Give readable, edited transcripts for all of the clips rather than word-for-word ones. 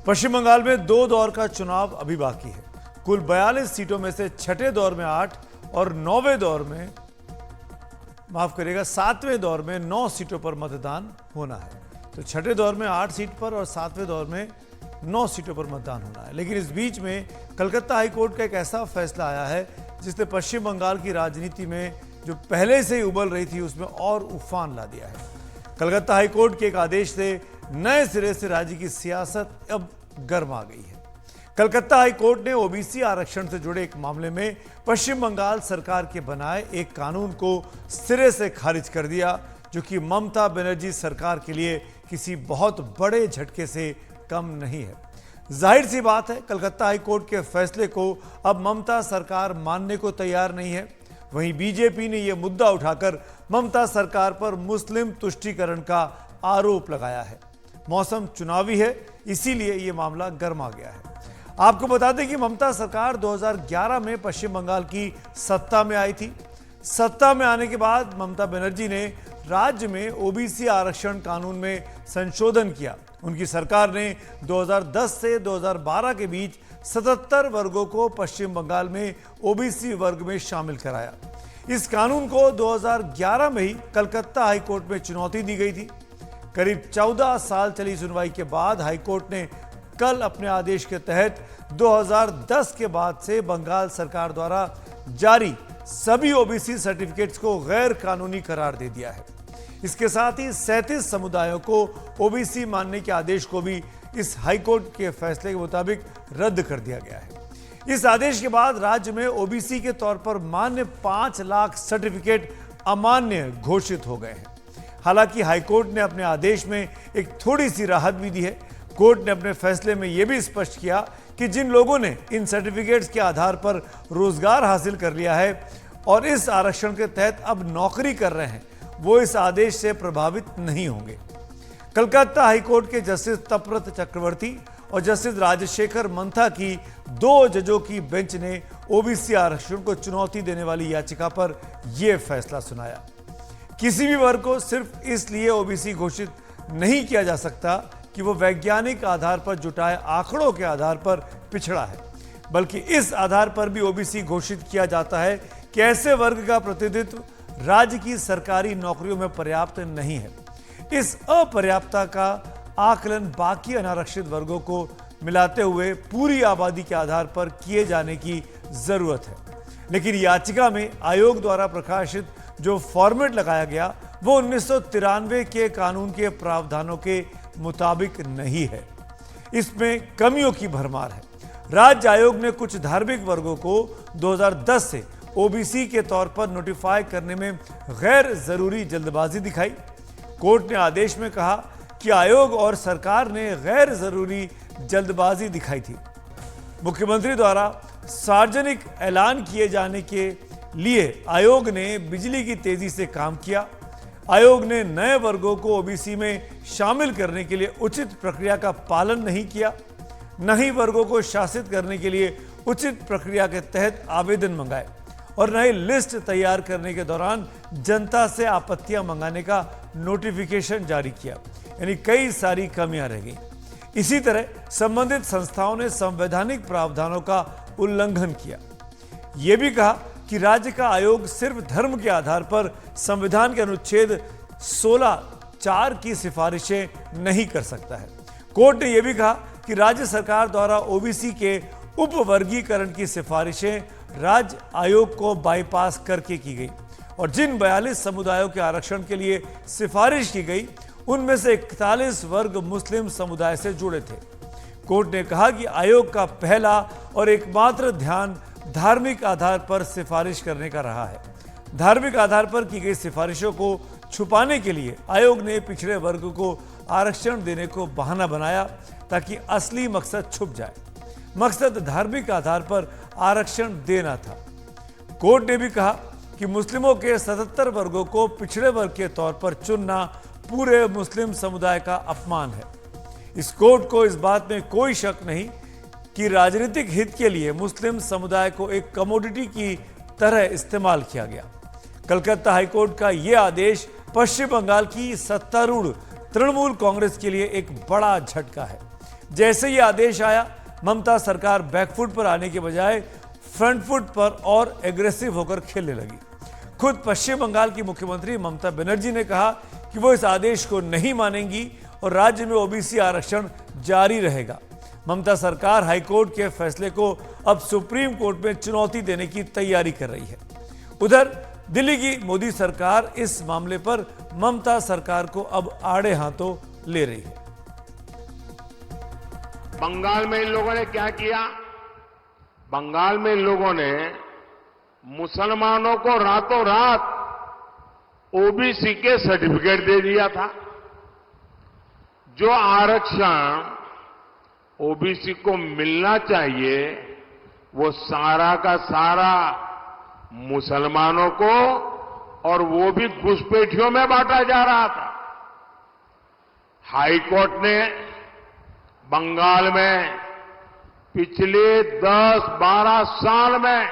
पश्चिम बंगाल में 2 दौर का चुनाव अभी बाकी है। कुल 42 सीटों में से छठे दौर में 8 और 9वें दौर में 7वें दौर में 9 सीटों पर मतदान होना है। तो छठे दौर में 8 सीट पर और 7वें दौर में 9 सीटों पर मतदान होना है। लेकिन इस बीच में कलकत्ता हाईकोर्ट का एक ऐसा फैसला आया है जिसने पश्चिम बंगाल की राजनीति में जो पहले से ही उबल रही थी उसमें और उफान ला दिया है। कलकत्ता हाईकोर्ट के एक आदेश से नए सिरे से राज्य की सियासत अब गर्म आ गई है। कलकत्ता हाईकोर्ट ने ओबीसी आरक्षण से जुड़े एक मामले में पश्चिम बंगाल सरकार के बनाए एक कानून को सिरे से खारिज कर दिया, जो कि ममता बनर्जी सरकार के लिए किसी बहुत बड़े झटके से कम नहीं है। जाहिर सी बात है, कलकत्ता हाईकोर्ट के फैसले को अब ममता सरकार मानने को तैयार नहीं है। वहीं बीजेपी ने यह मुद्दा उठाकर ममता सरकार पर मुस्लिम तुष्टीकरण का आरोप लगाया है। मौसम चुनावी है, इसीलिए यह मामला गर्मा गया है। आपको बता दें कि ममता सरकार 2011 में पश्चिम बंगाल की सत्ता में आई थी। सत्ता में आने के बाद ममता बनर्जी ने राज्य में ओबीसी आरक्षण कानून में संशोधन किया। उनकी सरकार ने 2010 से 2012 के बीच 77 वर्गों को पश्चिम बंगाल में ओबीसी वर्ग में शामिल कराया। इस कानून को 2011 में ही कलकत्ता हाईकोर्ट में चुनौती दी गई थी। करीब 14 साल चली सुनवाई के बाद हाईकोर्ट ने कल अपने आदेश के तहत 2010 के बाद से बंगाल सरकार द्वारा जारी सभी ओबीसी सर्टिफिकेट्स को गैर कानूनी करार दे दिया है। इसके साथ ही 37 समुदायों को ओबीसी मानने के आदेश को भी इस हाईकोर्ट के फैसले के मुताबिक रद्द कर दिया गया है। इस आदेश के बाद राज्य में ओबीसी के तौर पर मान्य 5 लाख सर्टिफिकेट अमान्य घोषित हो गए हैं। हालांकि हाईकोर्ट ने अपने आदेश में एक थोड़ी सी राहत भी दी है। कोर्ट ने अपने फैसले में यह भी स्पष्ट किया कि जिन लोगों ने इन सर्टिफिकेट्स के आधार पर रोजगार हासिल कर लिया है और इस आरक्षण के तहत अब नौकरी कर रहे हैं, वो इस आदेश से प्रभावित नहीं होंगे। कलकत्ता हाईकोर्ट के जस्टिस तपव्रत चक्रवर्ती और जस्टिस राजशेखर मंथा की 2 जजों की बेंच ने ओबीसी आरक्षण को चुनौती देने वाली याचिका पर यह फैसला सुनाया। किसी भी वर्ग को सिर्फ इसलिए ओबीसी घोषित नहीं किया जा सकता कि वो वैज्ञानिक आधार पर जुटाए आंकड़ों के आधार पर पिछड़ा है, बल्कि इस आधार पर भी ओबीसी घोषित किया जाता है कि ऐसे वर्ग का प्रतिनिधित्व राज्य की सरकारी नौकरियों में पर्याप्त नहीं है। इस अपर्याप्तता का आकलन बाकी अनारक्षित वर्गों को मिलाते हुए पूरी आबादी के आधार पर किए जाने की जरूरत है। लेकिन याचिका में आयोग द्वारा प्रकाशित जो फॉर्मेट लगाया गया वो 1993 के कानून के प्रावधानों के मुताबिक नहीं है। इसमें कमियों की भरमार है। राज्य आयोग ने कुछ धार्मिक वर्गों को 2010 से ओबीसी के तौर पर नोटिफाई करने में गैर जरूरी जल्दबाजी दिखाई। कोर्ट ने आदेश में कहा कि आयोग और सरकार ने गैर जरूरी जल्दबाजी दिखाई थी। मुख्यमंत्री द्वारा सार्वजनिक ऐलान किए जाने के लिए आयोग ने बिजली की तेजी से काम किया। आयोग ने नए वर्गों को ओबीसी में शामिल करने के लिए उचित प्रक्रिया का पालन नहीं किया, न ही वर्गों को शासित करने के लिए उचित प्रक्रिया के तहत आवेदन मंगाए और न ही लिस्ट तैयार करने के दौरान जनता से आपत्तियां मंगाने का नोटिफिकेशन जारी किया। यानी कई सारी कमियां रह गई। इसी तरह संबंधित संस्थाओं ने संवैधानिक प्रावधानों का उल्लंघन किया। यह भी कहा कि राज्य का आयोग सिर्फ धर्म के आधार पर संविधान के अनुच्छेद 16(4) की सिफारिशें नहीं कर सकता है। कोर्ट ने यह भी कहा कि राज्य सरकार द्वारा ओबीसी के उपवर्गीकरण की सिफारिशें राज्य आयोग को बाईपास करके की गई और जिन 42 समुदायों के आरक्षण के लिए सिफारिश की गई उनमें से 41 वर्ग मुस्लिम समुदाय से जुड़े थे। कोर्ट ने कहा कि आयोग का पहला और एकमात्र ध्यान धार्मिक आधार पर सिफारिश करने का रहा है। धार्मिक आधार पर की गई सिफारिशों को छुपाने के लिए आयोग ने पिछड़े वर्ग को आरक्षण देने को बहाना बनाया ताकि असली मकसद छुप जाए। मकसद धार्मिक आधार पर आरक्षण देना था। कोर्ट ने भी कहा कि मुस्लिमों के 77 वर्गों को पिछड़े वर्ग के तौर पर चुनना पूरे मुस्लिम समुदाय का अपमान है। इस कोर्ट को इस बात में कोई शक नहीं कि राजनीतिक हित के लिए मुस्लिम समुदाय को एक कमोडिटी की तरह इस्तेमाल किया गया। कलकत्ता हाईकोर्ट का यह आदेश पश्चिम बंगाल की सत्तारूढ़ तृणमूल कांग्रेस के लिए एक बड़ा झटका है। जैसे ही आदेश आया, ममता सरकार बैकफुट पर आने के बजाय फ्रंट फुट पर और एग्रेसिव होकर खेलने लगी। खुद पश्चिम बंगाल की मुख्यमंत्री ममता बनर्जी ने कहा कि वो इस आदेश को नहीं मानेंगी और राज्य में ओबीसी आरक्षण जारी रहेगा। ममता सरकार हाईकोर्ट के फैसले को अब सुप्रीम कोर्ट में चुनौती देने की तैयारी कर रही है। उधर दिल्ली की मोदी सरकार इस मामले पर ममता सरकार को अब आड़े हाथों ले रही है। बंगाल में इन लोगों ने क्या किया? बंगाल में इन लोगों ने मुसलमानों को रातों रात ओबीसी के सर्टिफिकेट दे दिया था। जो आरक्षण ओबीसी को मिलना चाहिए वो सारा का सारा मुसलमानों को, और वो भी घुसपैठियों में बांटा जा रहा था। हाई कोर्ट ने बंगाल में पिछले 10-12 साल में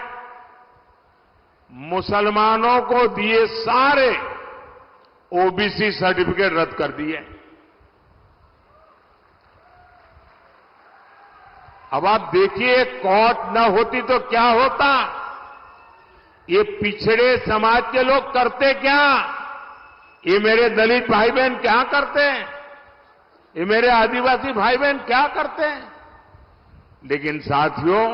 मुसलमानों को दिए सारे ओबीसी सर्टिफिकेट रद्द कर दिए। अब आप देखिए, कोर्ट न होती तो क्या होता? ये पिछड़े समाज के लोग करते क्या? ये मेरे दलित भाई बहन क्या करते हैं? ये मेरे आदिवासी भाई बहन क्या करते हैं? लेकिन साथियों,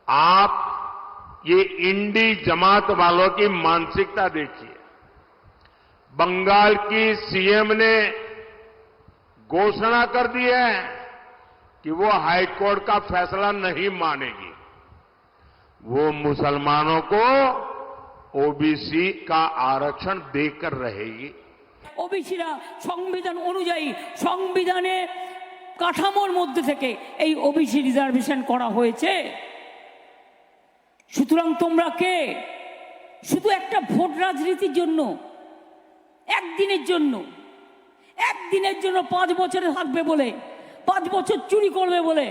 आप ये इंडी जमात वालों की मानसिकता देखिए। बंगाल की सीएम ने घोषणा कर दी है कि वो हाईकोर्ट का फैसला नहीं मानेगी। वो मुसलमानों को ओबीसी का आरक्षण देकर रहेगी। ওবিসিরা সংবিধান অনুযায়ী সংবিধানের কাঠামোর মধ্যে থেকে এই ওবিসি রিজার্ভেশন করা হয়েছে। সুতরাং তোমরা কে? শুধু একটা ভোট রাজনীতির জন্য, একদিনের জন্য 5 বছরে থাকবে বলে, 5 বছর চুরি করবে বলে,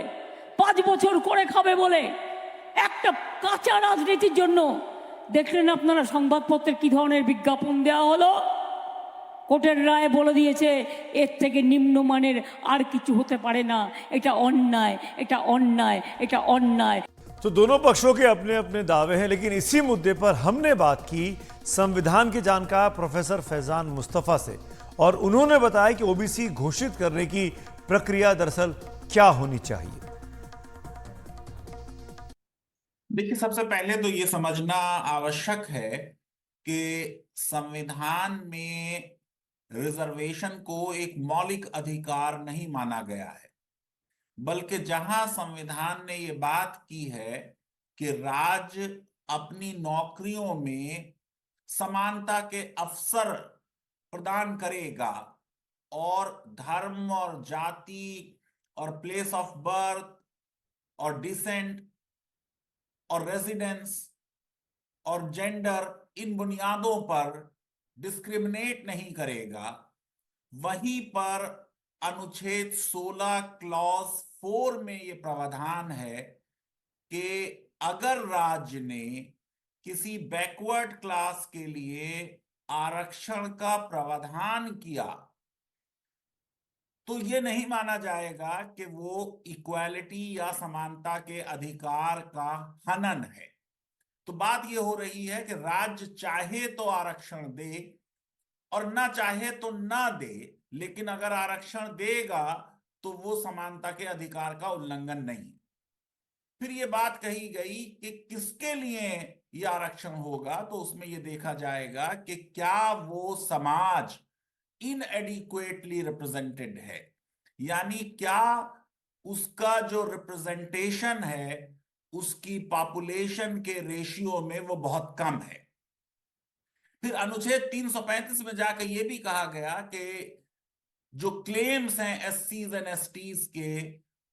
5 বছর করে খাবে বলে, একটা কাঁচা রাজনীতির জন্য দেখলেন আপনারা সংবাদপত্রে কি ধরনের বিজ্ঞাপন দেওয়া হলো। কোর্টের রায় বলে দিয়েছে এর থেকে নিম্নমানের আর কিছু হতে পারে না। এটা অন্যায়, এটা অন্যায়, এটা অন্যায়। तो दोनों पक्षों के अपने अपने दावे हैं, लेकिन इसी मुद्दे पर हमने बात की संविधान के जानकार प्रोफेसर फैजान मुस्तफा से, और उन्होंने बताया कि ओबीसी घोषित करने की प्रक्रिया दरअसल क्या होनी चाहिए। देखिए, सबसे पहले तो ये समझना आवश्यक है कि संविधान में रिजर्वेशन को एक मौलिक अधिकार नहीं माना गया है, बल्कि जहां संविधान ने ये बात की है कि राज्य अपनी नौकरियों में समानता के अवसर प्रदान करेगा और धर्म और जाति और प्लेस ऑफ बर्थ और डिसेंट और रेजिडेंस और जेंडर, इन बुनियादों पर डिस्क्रिमिनेट नहीं करेगा, वहीं पर अनुच्छेद 16 क्लॉज 4 में यह प्रावधान है कि अगर राज्य ने किसी बैकवर्ड क्लास के लिए आरक्षण का प्रावधान किया तो यह नहीं माना जाएगा कि वो इक्वालिटी या समानता के अधिकार का हनन है। तो बात यह हो रही है कि राज्य चाहे तो आरक्षण दे और ना चाहे तो ना दे, लेकिन अगर आरक्षण देगा तो वो समानता के अधिकार का उल्लंघन नहीं। फिर ये बात कही गई कि किसके लिए ये आरक्षण होगा, तो उसमें ये देखा जाएगा कि क्या वो समाज इनएडिक्वेटली रिप्रेजेंटेड है, यानी क्या उसका जो रिप्रेजेंटेशन है उसकी पॉपुलेशन के रेशियो में वो बहुत कम है। फिर अनुच्छेद 335 में जाकर यह भी कहा गया कि जो क्लेम्स हैं एससीज एंड एसटीज के,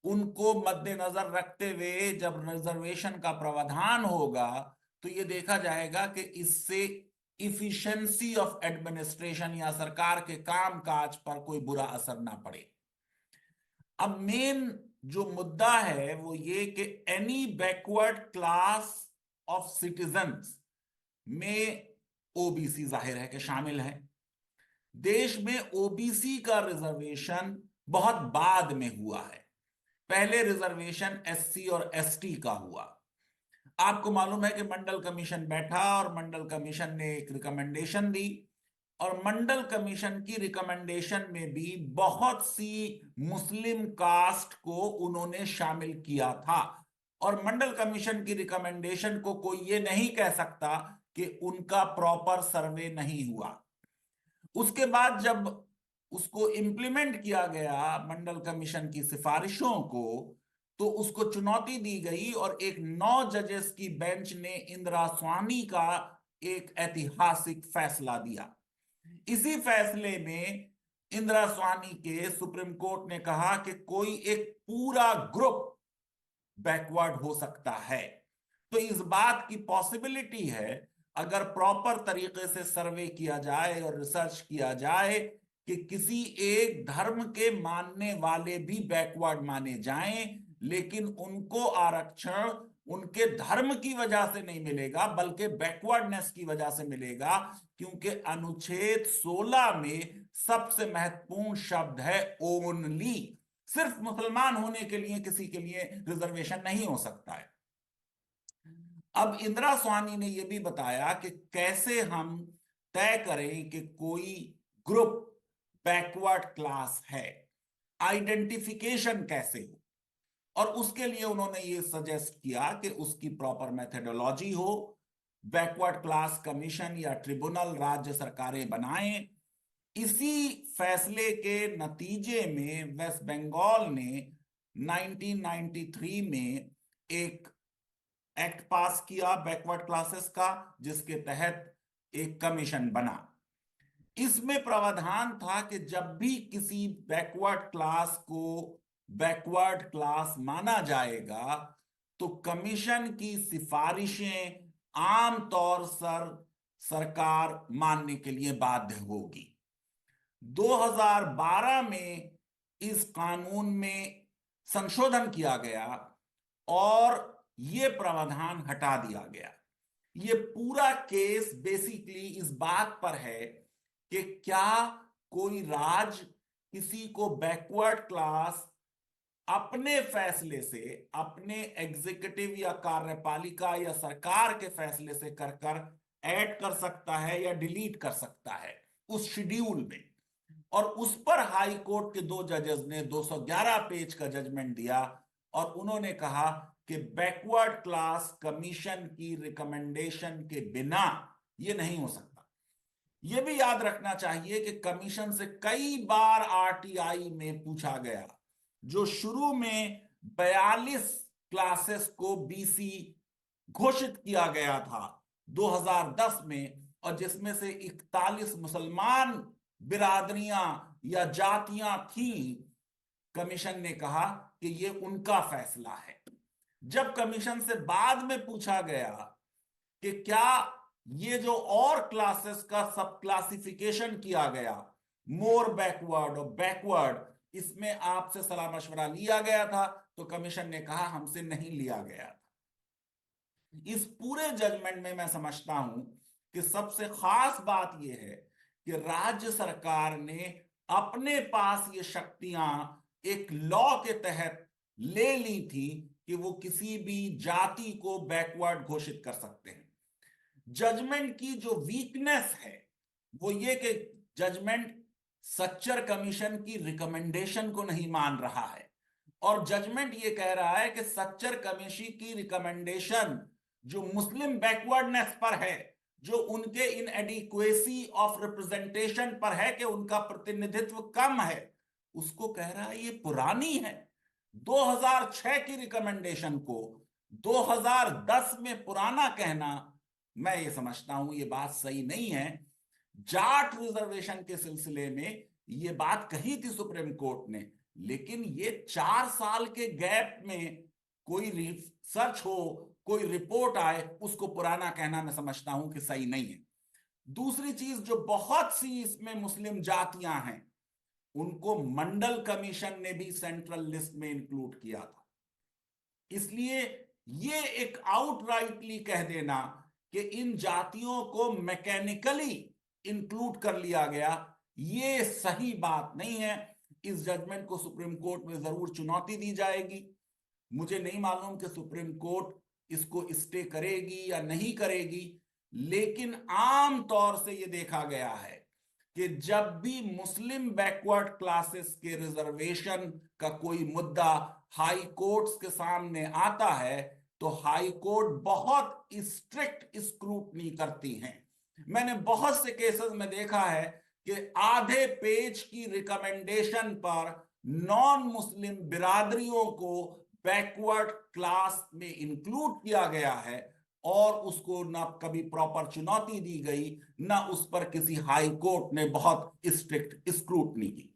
उनको मद्देनजर रखते हुए जब रिजर्वेशन का प्रावधान होगा तो यह देखा जाएगा कि इससे इफिशिएंसी ऑफ एडमिनिस्ट्रेशन या सरकार के कामकाज पर कोई बुरा असर ना पड़े। अब मेन जो मुद्दा है वो ये कि any backward class of citizens में ओबीसी जाहिर है कि शामिल है। देश में ओबीसी का रिजर्वेशन बहुत बाद में हुआ है। पहले रिजर्वेशन एससी और एसटी का हुआ। आपको मालूम है कि मंडल कमीशन बैठा और मंडल कमीशन ने एक रिकमेंडेशन दी, और मंडल कमीशन की रिकमेंडेशन में भी बहुत सी मुस्लिम कास्ट को उन्होंने शामिल किया था। और मंडल कमीशन की रिकमेंडेशन को कोई ये नहीं कह सकता कि उनका प्रॉपर सर्वे नहीं हुआ। उसके बाद जब उसको इंप्लीमेंट किया गया मंडल कमीशन की सिफारिशों को, तो उसको चुनौती दी गई और एक 9 जजेस की बेंच ने इंदिरा स्वामी का एक ऐतिहासिक फैसला दिया। इसी फैसले में इंदिरा स्वामी के सुप्रीम कोर्ट ने कहा कि कोई एक पूरा ग्रुप बैकवर्ड हो सकता है। तो इस बात की पॉसिबिलिटी है, अगर प्रॉपर तरीके से सर्वे किया जाए और रिसर्च किया जाए, कि किसी एक धर्म के मानने वाले भी बैकवर्ड माने जाएं, लेकिन उनको आरक्षण उनके धर्म की वजह से नहीं मिलेगा बल्कि बैकवर्डनेस की वजह से मिलेगा, क्योंकि अनुच्छेद 16 में सबसे महत्वपूर्ण शब्द है ओनली। सिर्फ मुसलमान होने के लिए किसी के लिए रिजर्वेशन नहीं हो सकता है। अब इंदिरा स्वामी ने यह भी बताया कि कैसे हम तय करें कि कोई ग्रुप बैकवर्ड क्लास है, आइडेंटिफिकेशन कैसे हो। और उसके लिए उन्होंने ये सजेस्ट किया कि उसकी प्रॉपर मेथोडोलॉजी हो, बैकवर्ड क्लास कमीशन या ट्रिब्यूनल राज्य सरकारें बनाएं। इसी फैसले के नतीजे में वेस्ट बंगाल ने 1993 में एक एक्ट पास किया बैकवर्ड क्लासेस का, जिसके तहत एक कमीशन बना। इसमें प्रावधान था कि जब भी किसी बैकवर्ड क्लास को बैकवर्ड क्लास माना जाएगा, तो कमीशन की सिफारिशें आमतौर पर सरकार मानने के लिए बाध्य होगी। 2012 में इस कानून में संशोधन किया गया और यह प्रावधान हटा दिया गया। यह पूरा केस बेसिकली इस बात पर है कि क्या कोई राज्य किसी को बैकवर्ड क्लास अपने फैसले से, अपने एग्जीक्यूटिव या कार्यपालिका या सरकार के फैसले से कर ऐड कर सकता है या डिलीट कर सकता है उस शेड्यूल में। और उस पर हाई कोर्ट के 2 जजेस ने 211 पेज का जजमेंट दिया और उन्होंने कहा कि बैकवर्ड क्लास कमीशन की रिकमेंडेशन के बिना यह नहीं हो सकता। यह भी याद रखना चाहिए कि कमीशन से कई बार आरटीआई में पूछा गया, जो शुरू में 42 क्लासेस को बीसी घोषित किया गया था 2010 में, और जिसमें से 41 मुसलमान बिरादरियां या जातियां थी। कमीशन ने कहा कि यह उनका फैसला है। जब कमीशन से बाद में पूछा गया कि क्या ये जो और क्लासेस का सब क्लासिफिकेशन किया गया, मोर बैकवर्ड और बैकवर्ड, इसमें आपसे सलाह मशवरा लिया गया था, तो कमीशन ने कहा हमसे नहीं लिया गया था। इस पूरे जजमेंट में मैं समझता हूं कि सबसे खास बात यह है कि राज्य सरकार ने अपने पास ये शक्तियां एक लॉ के तहत ले ली थी कि वो किसी भी जाति को बैकवर्ड घोषित कर सकते हैं। जजमेंट की जो वीकनेस है वो ये कि जजमेंट सच्चर कमीशन की रिकमेंडेशन को नहीं मान रहा है, और जजमेंट ये कह रहा है कि सच्चर कमीशन की रिकमेंडेशन जो मुस्लिम बैकवर्डनेस पर है, जो उनके इनएडिक्वेसी ऑफ रिप्रेजेंटेशन पर है कि उनका प्रतिनिधित्व कम है, उसको कह रहा है ये पुरानी है। 2006 की रिकमेंडेशन को 2010 में पुराना कहना, मैं ये समझता हूं ये बात सही नहीं है। जाट रिजर्वेशन के सिलसिले में ये बात कही थी सुप्रीम कोर्ट ने, लेकिन ये 4 साल के गैप में कोई रिसर्च हो, कोई रिपोर्ट आए, उसको पुराना कहना मैं समझता हूं कि सही नहीं है। दूसरी चीज, जो बहुत सी इसमें मुस्लिम जातियां हैं, उनको मंडल कमीशन ने भी सेंट्रल लिस्ट में इंक्लूड किया था। इसलिए ये एक आउटराइटली कह देना कि इन जातियों को मैकेनिकली इंक्लूड कर लिया गया, ये सही बात नहीं है। इस जजमेंट को सुप्रीम कोर्ट में जरूर चुनौती दी जाएगी। मुझे नहीं मालूम कि सुप्रीम कोर्ट इसको स्टे करेगी या नहीं करेगी, लेकिन आम तौर से यह देखा गया है कि जब भी मुस्लिम बैकवर्ड क्लासेस के रिजर्वेशन का कोई मुद्दा हाई कोर्ट्स के सामने आता है तो हाई कोर्ट बहुत स्ट्रिक्ट स्क्रूटनी करती हैं। मैंने बहुत से केसेस में देखा है कि आधे पेज की रिकमेंडेशन पर नॉन मुस्लिम बिरादरियों को बैकवर्ड क्लास में इंक्लूड किया गया है और उसको ना कभी प्रॉपर चुनौती दी गई, ना उस पर किसी हाई कोर्ट ने बहुत स्ट्रिक्ट स्क्रूटनी की।